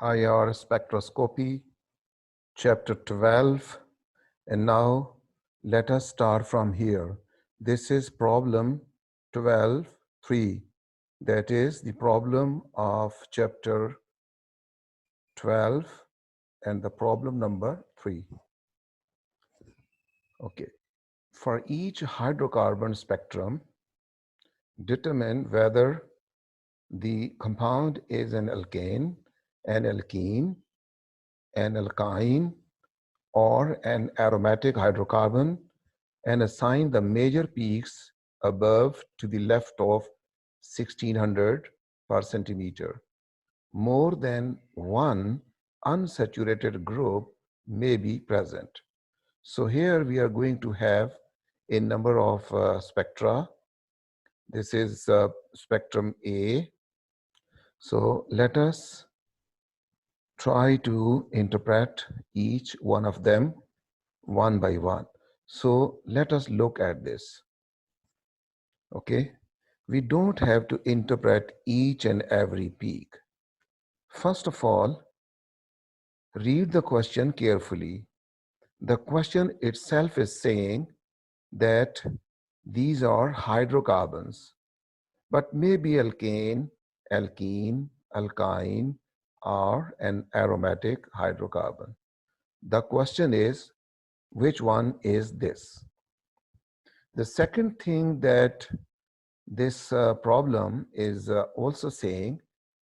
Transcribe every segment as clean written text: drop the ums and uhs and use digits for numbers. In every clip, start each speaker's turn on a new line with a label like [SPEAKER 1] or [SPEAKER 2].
[SPEAKER 1] IR spectroscopy, chapter 12. And now let us start from here. This is problem 12.3. That is the problem of chapter 12 and the problem number 3. Okay. For each hydrocarbon spectrum, determine whether the compound is an alkane, an alkene, an alkyne, or an aromatic hydrocarbon, and assign the major peaks above to the left of 1600 per centimeter. More than one unsaturated group may be present. So here we are going to have a number of spectra. This is spectrum A. So let us try to interpret each one of them one by one. So let us look at this. Okay, we don't have to interpret each and every peak. First of all, read the question carefully. The question itself is saying that these are hydrocarbons, but maybe alkane, alkene, alkyne, or an aromatic hydrocarbon. The question is, which one is this? The second thing that this problem is also saying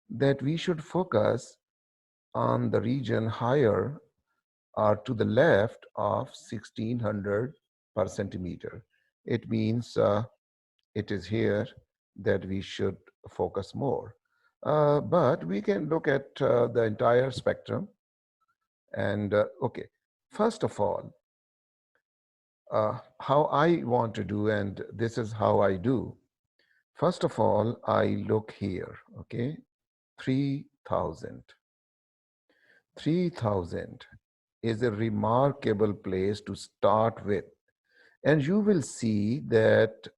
[SPEAKER 1] that we should focus on the region higher or to the left of 1600 per centimeter. It means it is here that we should focus more. But we can look at the entire spectrum. And okay, first of all, how I want to do, and this is how I do. First of all, I look here, okay, 3000. 3000 is a remarkable place to start with. And you will see that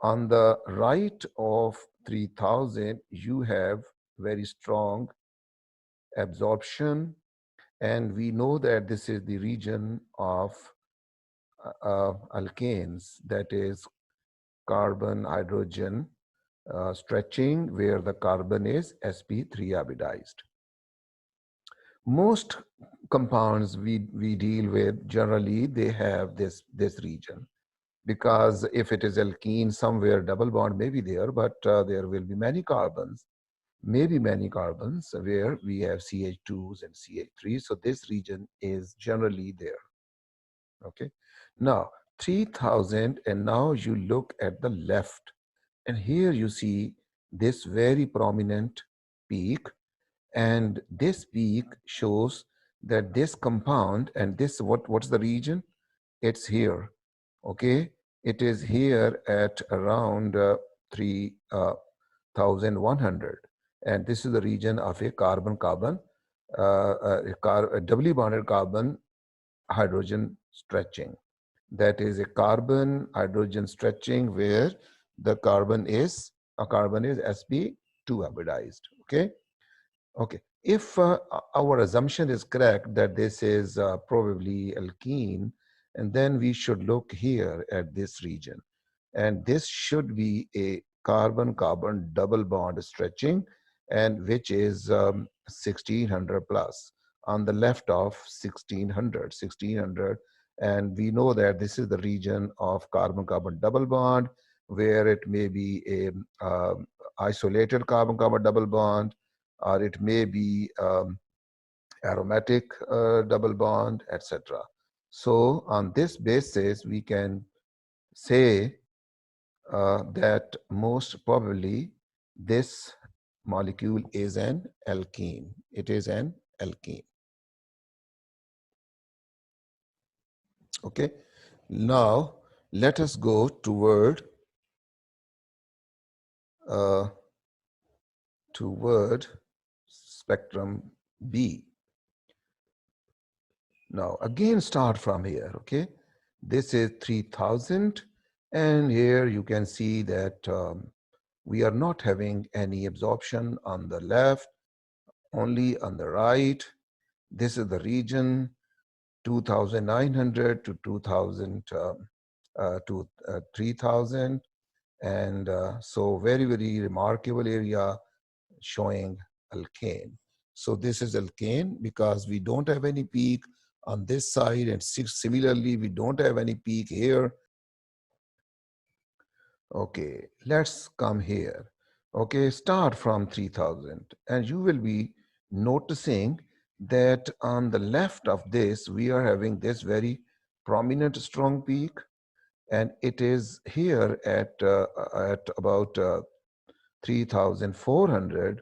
[SPEAKER 1] on the right of 3000, you have very strong absorption. And we know that this is the region of alkanes, that is carbon hydrogen stretching, where the carbon is sp3 hybridized. Most compounds we deal with, generally they have this region, because if it is alkene, somewhere double bond may be there, but there will be many carbons, maybe many carbons where we have CH2s and CH3. So this region is generally there. Okay, now 3000, and now you look at the left, and here you see this very prominent peak, and this peak shows that this compound, and this, what's the region? It's here. Okay, it is here at around 3100, and this is the region of a carbon-carbon, a doubly bonded carbon hydrogen stretching. That is a carbon hydrogen stretching where the carbon is sp2 hybridized. Okay. Okay, if our assumption is correct that this is probably alkene, and then we should look here at this region. And this should be a carbon-carbon double bond stretching, and which is 1600 plus on the left of 1600. And we know that this is the region of carbon-carbon double bond, where it may be a isolated carbon-carbon double bond, or it may be aromatic double bond, etc. So on this basis, we can say that most probably this molecule is an alkene. It is an alkene. Okay. Now let us go toward spectrum B. Now again start from here. Okay, this is 3000, and here you can see that we are not having any absorption on the left, only on the right. This is the region 2,900 to 2,000 to 3,000. And so very, very remarkable area showing alkane. So this is alkane because we don't have any peak on this side, and similarly, we don't have any peak here. Okay, let's come here. Okay, start from 3,000, and you will be noticing that on the left of this, we are having this very prominent strong peak, and it is here at about 3,400,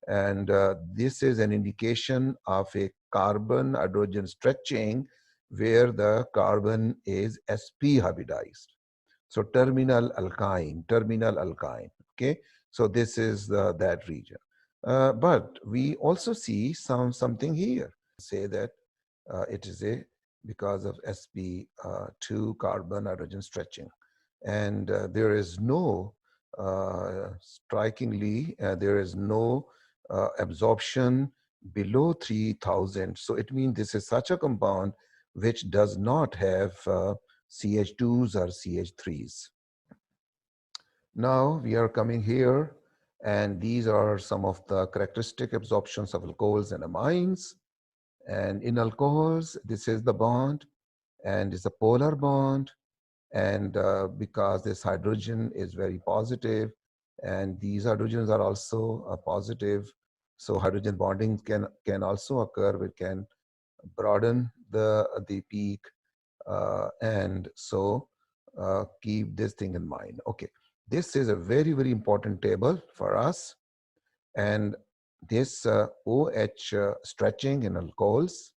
[SPEAKER 1] and this is an indication of a carbon hydrogen stretching where the carbon is sp hybridized. So terminal alkyne, okay? So this is that region. But we also see something here. Say that it is a because of sp2 carbon hydrogen stretching. And there is no, strikingly, there is no absorption below 3,000. So it means this is such a compound which does not have CH2s or CH3s. Now we are coming here, and these are some of the characteristic absorptions of alcohols and amines. And in alcohols, this is the bond, and it's a polar bond. And because this hydrogen is very positive, and these hydrogens are also positive, so hydrogen bonding can also occur. We can broaden the peak, and so keep this thing in mind. Okay, this is a very, very important table for us. And this OH stretching in alcohols,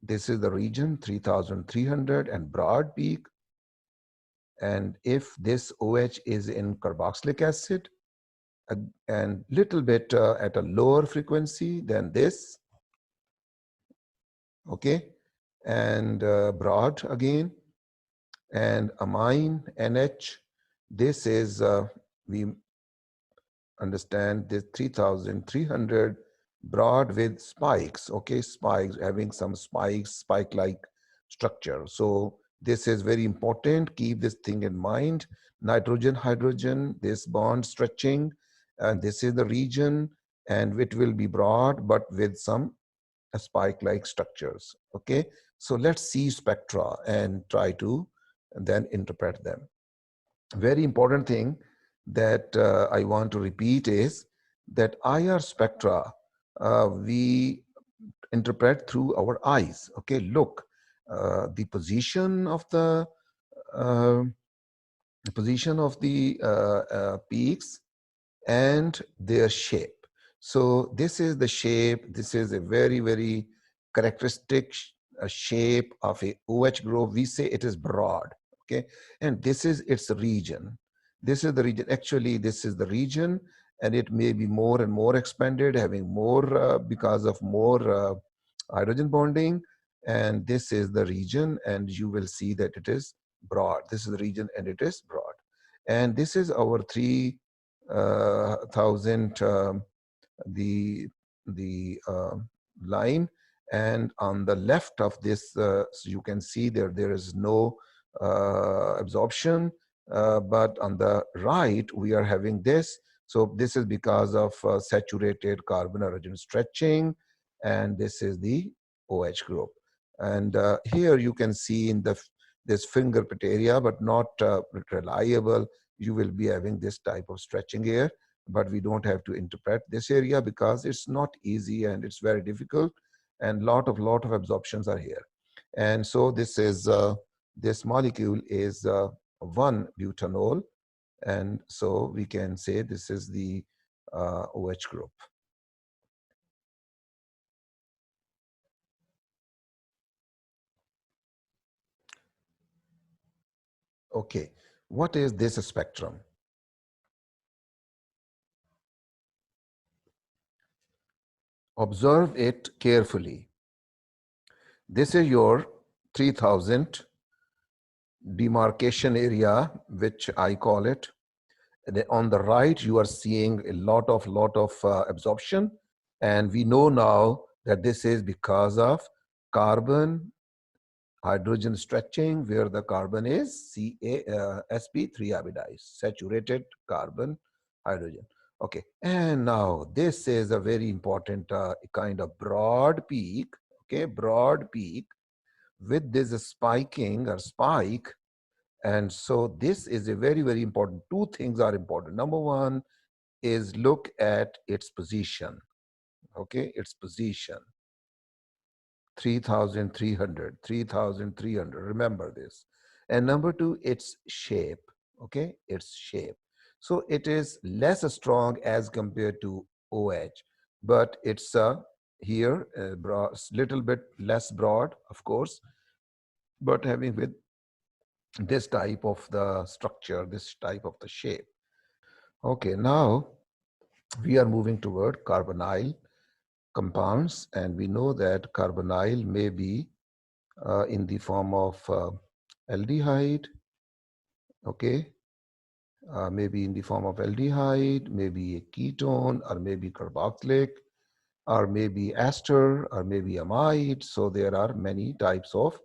[SPEAKER 1] this is the region 3,300 and broad peak. And if this OH is in carboxylic acid and little bit at a lower frequency than this, okay, and broad again, and amine NH, this is, we understand this 3,300 broad with spikes, okay, spikes, having some spikes, spike-like structure. So this is very important. Keep this thing in mind. Nitrogen, hydrogen, this bond stretching, and this is the region, and it will be broad, but with some spike-like structures, okay? So let's see spectra and try to then interpret them. Very important thing that I want to repeat is that IR spectra, we interpret through our eyes. Okay, look, the position of the uh, peaks and their shape. So this is the shape. This is a very, very characteristic shape of a OH group. We say it is broad, okay? And this is its region. This is the region. Actually, this is the region, and it may be more and more expanded, having more because of more hydrogen bonding. And this is the region, and you will see that it is broad. This is the region, and it is broad. And this is our 3,000 the line, and on the left of this, so you can see there is no absorption, but on the right we are having this. So this is because of saturated carbon hydrogen stretching, and this is the OH group. And here you can see in this fingerprint area, but not reliable. You will be having this type of stretching here, but we don't have to interpret this area because it's not easy and it's very difficult, and lot of absorptions are here. And so this is this molecule is 1-butanol, and so we can say this is the OH group. Okay, what is this spectrum? Observe it carefully. This is your 3,000 demarcation area, which I call it. On the right, you are seeing a lot of absorption, And we know now that this is because of carbon hydrogen stretching, where the carbon is sp3 iodized, saturated carbon hydrogen. Okay, and now this is a very important kind of broad peak, okay, broad peak with this spiking or spike. And so this is a very, very important. Two things are important. Number one is look at its position, okay, its position. 3,300, 3,300, remember this. And number two, its shape, okay, its shape. So it is less strong as compared to OH, but it's here, little bit less broad, of course, but having with this type of the structure, this type of the shape. Okay, now we are moving toward carbonyl compounds, and we know that carbonyl may be in the form of aldehyde, okay, maybe in the form of aldehyde, maybe a ketone, or maybe carboxylic, or maybe ester, or maybe amide. So there are many types of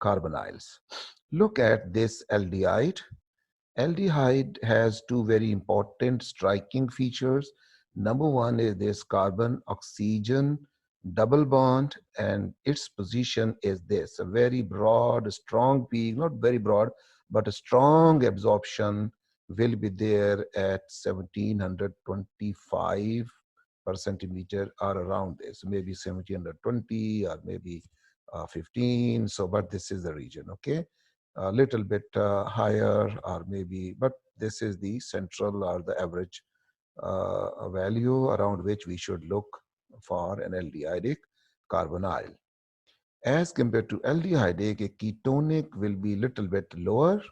[SPEAKER 1] carbonyls. Look at this aldehyde. Aldehyde has two very important striking features. Number one is this carbon oxygen double bond, and its position is this, a very broad, strong peak, not very broad, but a strong absorption will be there at 1725 per centimeter or around this, maybe 1720 or maybe 15. So, but this is the region, okay? A little bit higher or maybe, but this is the central or the average value around which we should look for an aldehydic carbonyl. As compared to aldehydic, a ketonic will be little bit lower,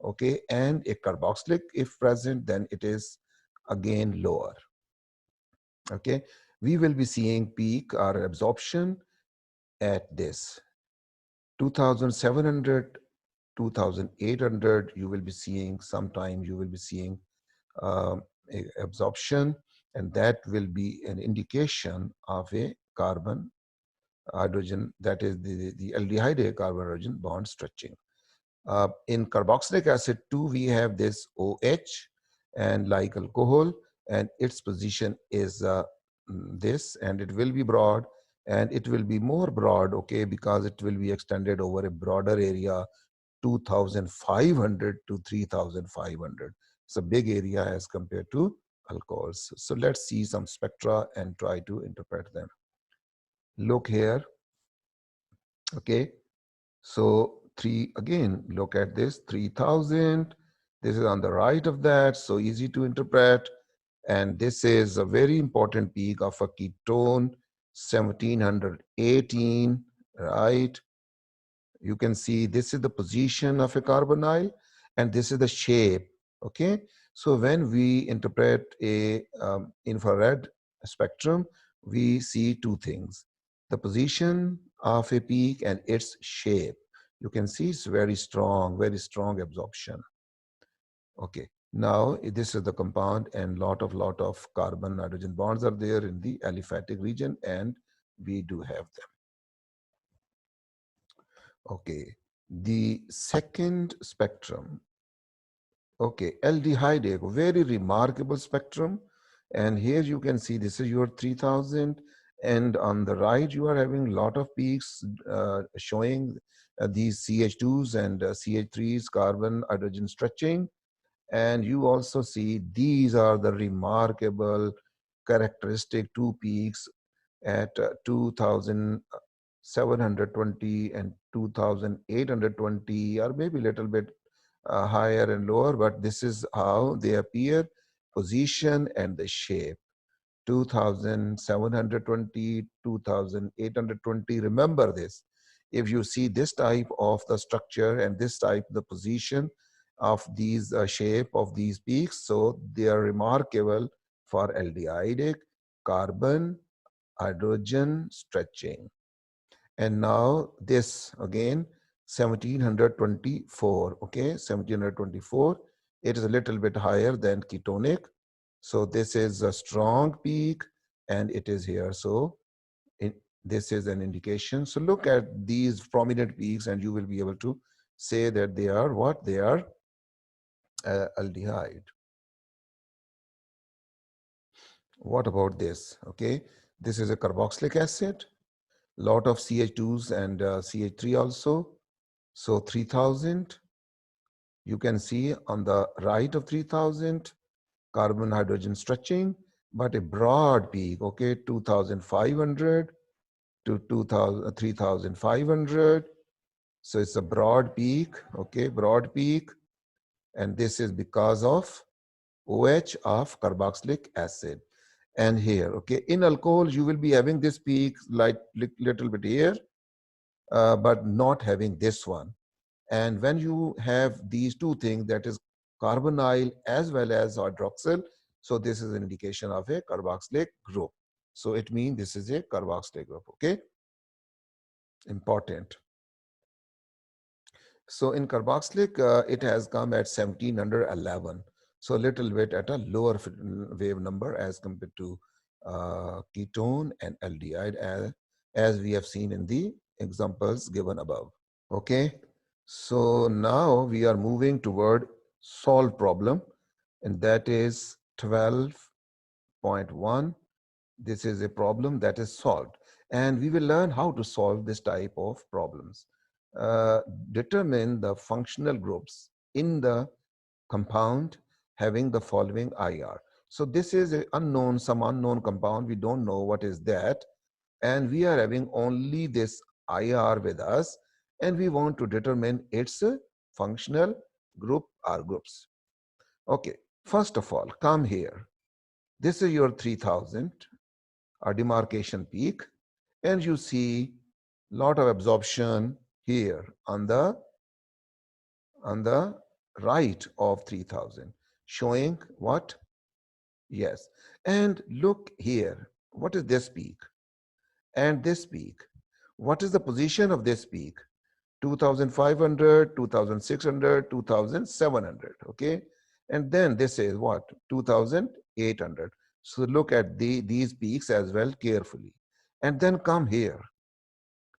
[SPEAKER 1] okay, and a carboxylic, if present, then it is again lower, okay. We will be seeing peak or absorption at this 2700, 2800. You will be seeing, sometimes you will be seeing absorption, and that will be an indication of a carbon hydrogen, that is the aldehyde carbon hydrogen bond stretching. In carboxylic acid too, we have this OH, and like alcohol, and its position is this, and it will be broad, and it will be more broad, okay, because it will be extended over a broader area, 2,500 to 3,500. It's a big area as compared to alcohols. So let's see some spectra and try to interpret them. Look here, okay. So again, look at this, 3,000. This is on the right of that, so easy to interpret. And this is a very important peak of a ketone, 1718, right? You can see this is the position of a carbonyl, and this is the shape, okay? So when we interpret a infrared spectrum, we see two things: the position of a peak and its shape. You can see it's very strong absorption. Okay, now this is the compound, and lot of carbon hydrogen bonds are there in the aliphatic region, and we do have them. Okay, the second spectrum, okay, aldehyde, a very remarkable spectrum. And here you can see this is your 3000, and on the right you are having a lot of peaks showing these CH2s and CH3s, carbon hydrogen stretching. And you also see these are the remarkable characteristic two peaks at 2,720 and 2,820, or maybe a little bit higher and lower, but this is how they appear, position and the shape. 2,720, 2,820. Remember this. If you see this type of the structure and this type the position of these shape of these peaks, so they are remarkable for aldehydic carbon hydrogen stretching. And now this again 1724, okay, 1724. It is a little bit higher than ketonic. So this is a strong peak, and it is here. So this is an indication. So look at these prominent peaks and you will be able to say that they are what? They are aldehyde. What about this? Okay, this is a carboxylic acid, lot of CH2s and CH3 also. So 3000, you can see on the right of 3000, carbon hydrogen stretching, but a broad peak, okay, 2500 to 2000, 3500. So it's a broad peak, okay, broad peak. And this is because of OH of carboxylic acid. And here, okay, in alcohol, you will be having this peak like little bit here, but not having this one. And when you have these two things, that is carbonyl as well as hydroxyl, so this is an indication of a carboxylic group. So it means this is a carboxylic group, okay? Important. So in carboxylic, it has come at 1711. So a little bit at a lower wave number as compared to ketone and aldehyde as we have seen in the examples given above. Okay, so now we are moving toward solve problem, and that is 12.1. This is a problem that is solved, and we will learn how to solve this type of problems. Uh, Determine the functional groups in the compound having the following IR. So this is a unknown, some unknown compound. We don't know what is that, and we are having only this IR with us, and we want to determine its functional group or groups. Okay, first of all, come here. This is your 3000, a demarcation peak, and you see lot of absorption here on the right of 3000, showing what? Yes. And look here, what is this peak and this peak? What is the position of this peak? 2500, 2600, 2700, okay? And then this is what? 2800. So look at these peaks as well carefully. And then come here.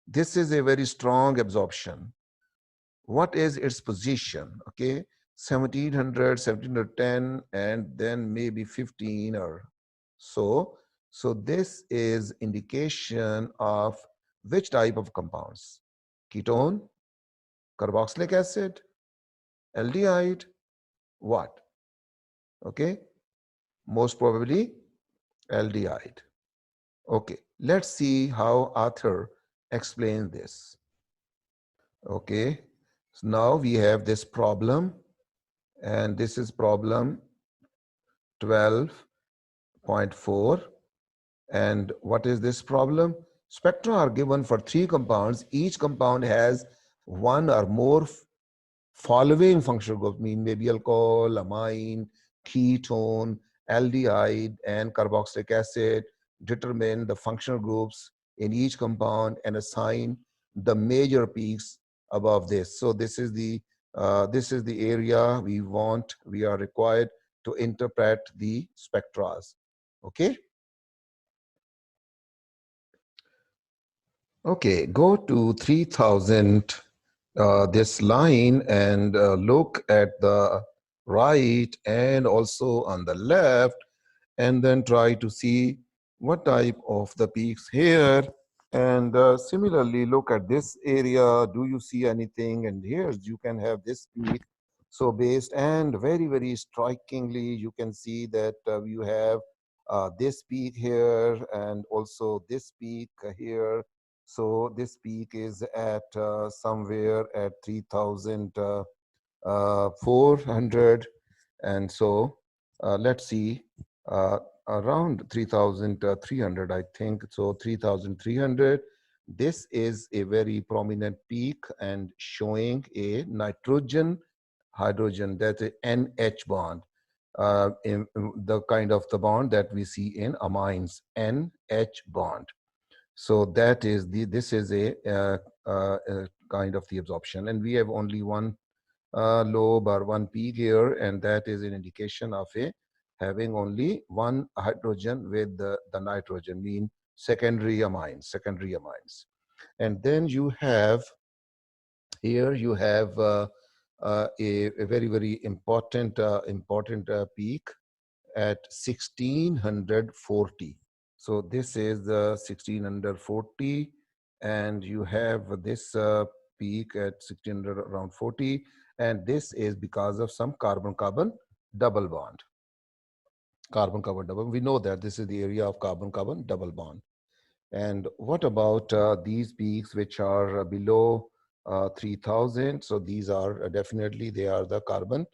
[SPEAKER 1] This is a very strong absorption. What is its position? Okay, 1700, 1710, and then maybe 15 or so. So this is indication of which type of compounds? Ketone, carboxylic acid, aldehyde, what? Okay, most probably aldehyde. Okay, let's see how author explains this. Okay, so now we have this problem, and this is problem 12.4. And what is this problem? Spectra are given for three compounds. Each compound has one or more following functional groups, mean maybe alcohol, amine, ketone, aldehyde, and carboxylic acid. Determine the functional groups in each compound and assign the major peaks above this. So this is the area we are required to interpret the spectra. Okay. Okay, go to 3000, this line, and look at the right and also on the left, and then try to see what type of the peaks here. And similarly, look at this area. Do you see anything? And here you can have this peak. So based, and very, very strikingly, you can see that you have this peak here and also this peak here. So this peak is at somewhere at 3400. And so let's see, around 3300, I think. So 3300. This is a very prominent peak and showing a nitrogen hydrogen, that's a NH bond, in the kind of the bond that we see in amines, NH bond. So that is this is a kind of the absorption, and we have only one lobe or one peak here, and that is an indication of a having only one hydrogen with the nitrogen, mean secondary amines. And then you have here you have a very, very important peak at 1640. So this is the 1640, and you have this peak at 1600 around 40, and this is because of some carbon-carbon double bond. Carbon-carbon double. We know that this is the area of carbon-carbon double bond. And what about these peaks which are below 3000? So these are definitely, they are the carbon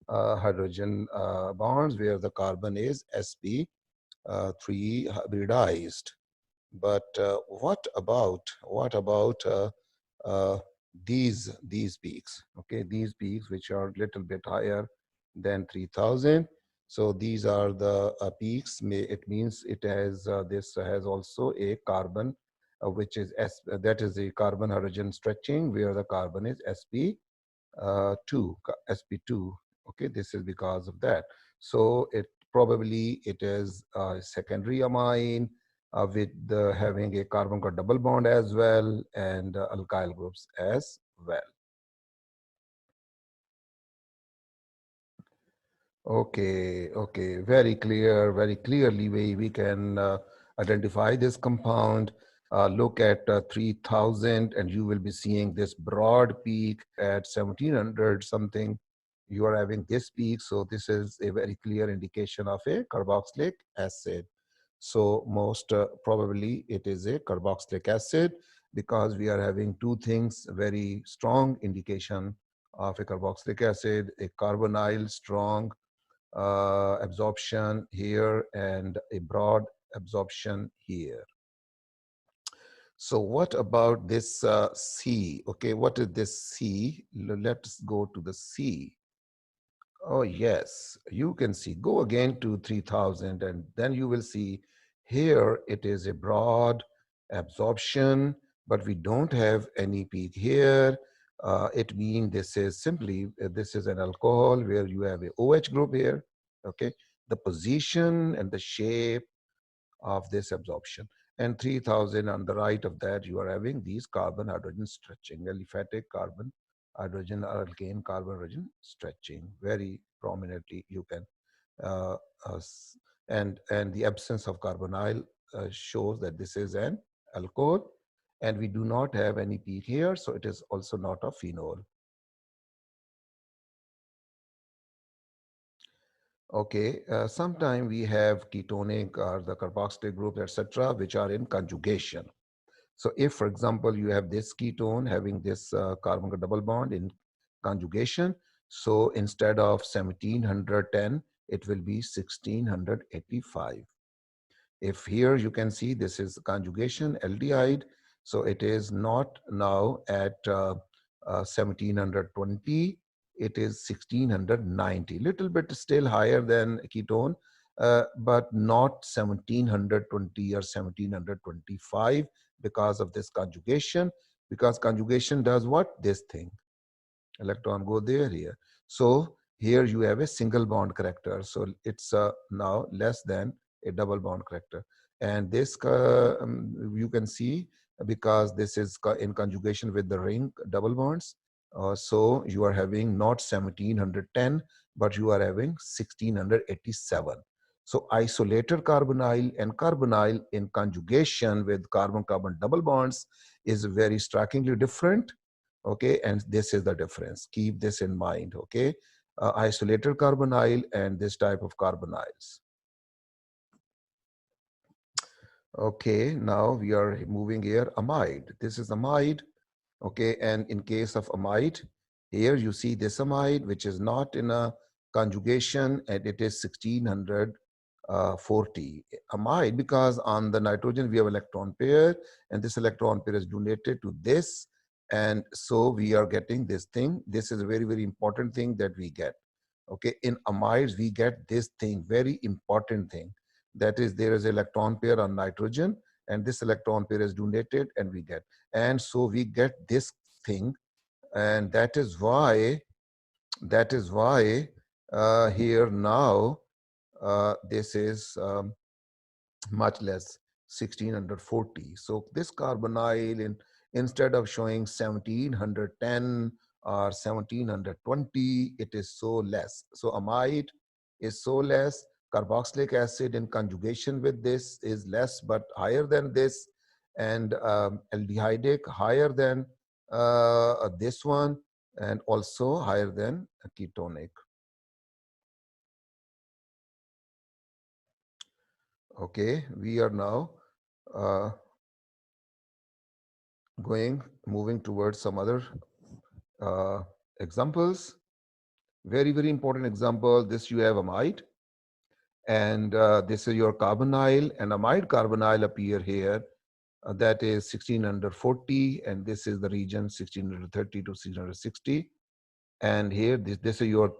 [SPEAKER 1] hydrogen bonds where the carbon is sp3 hybridized. But what about uh, these peaks? Okay, these peaks which are a little bit higher than 3000. So these are the peaks. It means it has this has also a carbon, which is that is a carbon hydrogen stretching where the carbon is sp2. Okay, this is because of that. So it is a secondary amine with having a carbon double bond as well, and alkyl groups as well. Okay, very clearly we can identify this compound. Look at 3000 and you will be seeing this broad peak at 1700 something. You are having this peak, so this is a very clear indication of a carboxylic acid. So most probably it is a carboxylic acid because we are having two things, very strong indication of a carboxylic acid, a carbonyl strong absorption here and a broad absorption here. So what about this C? Okay, what is this C? Let's go to the C. Oh, yes, you can see, go again to 3000 and then you will see here it is a broad absorption, but we don't have any peak here. It means this is simply, this is an alcohol where you have a OH group here, okay? The position and the shape of this absorption. And 3000 on the right of that, you are having these carbon hydrogen stretching, aliphatic carbon hydrogen or alkane carbon hydrogen stretching very prominently. You can uh, uh, and the absence of carbonyl shows that this is an alcohol, and we do not have any peak here, so it is also not a phenol. Okay, sometime we have ketonic or the carboxylic group, etc., which are in conjugation. So if, for example, you have this ketone having this carbon double bond in conjugation, so instead of 1710, it will be 1685. If here you can see this is conjugation aldehyde, so it is not now at 1720, it is 1690, little bit still higher than ketone, but not 1720 or 1725 because of this conjugation, because conjugation does what? This thing. Electron go there here. So here you have a single bond character. So it's now less than a double bond character. And this you can see because this is in conjugation with the ring double bonds. So you are having not 1710, but you are having 1687. So isolated carbonyl and carbonyl in conjugation with carbon-carbon double bonds is very strikingly different. Okay, and this is the difference. Keep this in mind. Okay, isolated carbonyl and this type of carbonyls. Okay, now we are moving here. Amide. This is amide. Okay, and in case of amide, here you see this amide which is not in a conjugation, and it is 1640 amide, because on the nitrogen we have electron pair, and this electron pair is donated to this, and so we are getting this thing. This is a very, very important thing that we get. Okay, in amides we get this thing, very important thing, that is there is electron pair on nitrogen, and this electron pair is donated and we get, and so we get this thing. And that is why here now this is much less, 1640. So this carbonyl, instead of showing 1710 or 1720, it is so less. So amide is so less. Carboxylic acid in conjugation with this is less but higher than this, and aldehydic higher than this one, and also higher than ketonic. Okay, we are now uh, moving towards some other uh, examples. Very, very important example. This you have amide, and this is your carbonyl, and amide carbonyl appear here. That is 1640, and this is the region 1630 to 1660. And here, this is your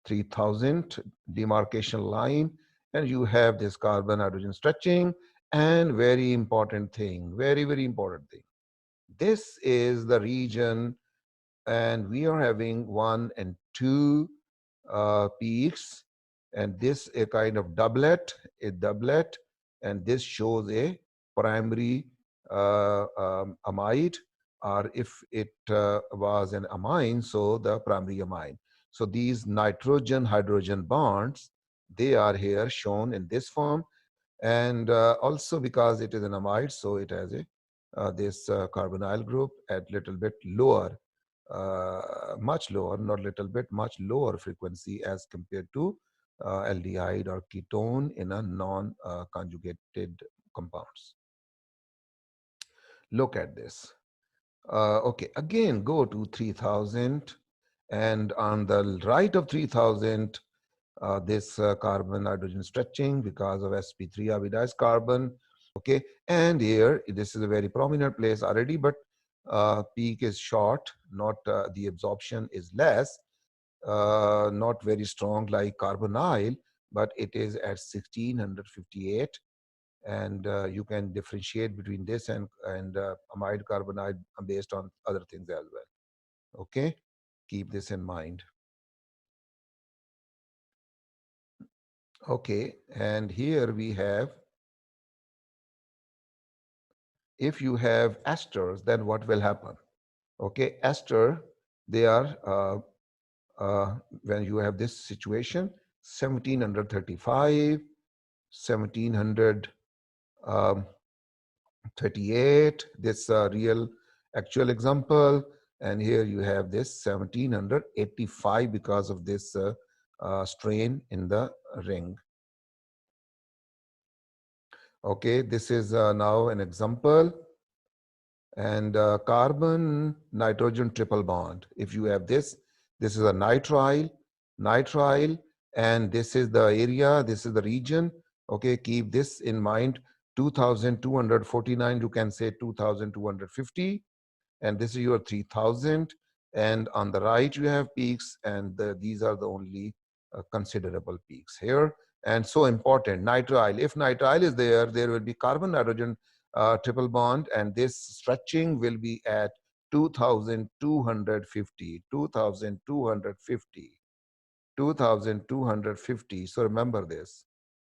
[SPEAKER 1] 3000 demarcation line, and you have this carbon hydrogen stretching. And very important thing, very, very important thing. This is the region, and we are having 1 and 2 peaks, and this a kind of doublet, and this shows a primary amide, or if it was an amine, so the primary amine. So these nitrogen hydrogen bonds, they are here shown in this form, and also because it is an amide, so it has a this carbonyl group at little bit lower, much lower, not little bit, much lower frequency as compared to aldehyde or ketone in a non-conjugated compounds. Look at this. Okay, again go to 3000, and on the right of 3000, this carbon hydrogen stretching because of sp3 hybridized carbon. Okay, and here this is a very prominent place already, but peak is short, not the absorption is less, not very strong like carbonyl, but it is at 1658, and you can differentiate between this and amide carbonyl based on other things as well. Okay, keep this in mind. Okay, and here we have, if you have esters, then what will happen? Okay, ester, they are, when you have this situation, 1735, 1738, this real actual example, and here you have this 1785 because of this strain in the ring. Okay, this is now an example. And carbon nitrogen triple bond. If you have this is a nitrile, and this is the area, this is the region. Okay, keep this in mind. 2249, you can say 2250, and this is your 3000. And on the right you have peaks, and these are the only considerable peaks here. And so important, nitrile, if nitrile is there, there will be carbon nitrogen triple bond, and this stretching will be at 2250, 2250, 2250. So remember this.